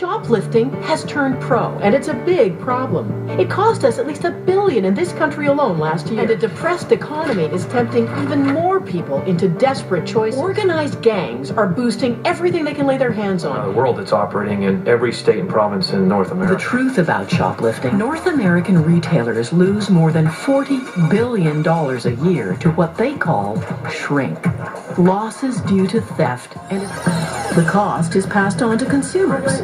Shoplifting has turned pro, and it's a big problem. It cost us at least $1 billion in this country alone last year. And a depressed economy is tempting even more people into desperate choices. Organized gangs are boosting everything they can lay their hands on. The world that's operating in every state and province in North America. The truth about shoplifting: North American retailers lose more than $40 billion a year to what they call shrink. Losses due to theft, and the cost is passed on to consumers,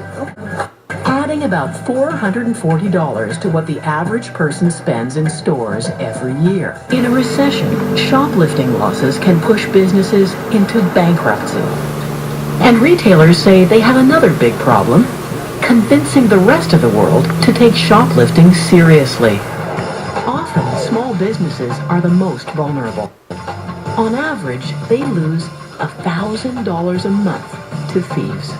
adding about $440 to what the average person spends in stores every year. In a recession, shoplifting losses can push businesses into bankruptcy. And retailers say they have another big problem: convincing the rest of the world to take shoplifting seriously. Often, small businesses are the most vulnerable. On average, they lose $1,000 a month to thieves.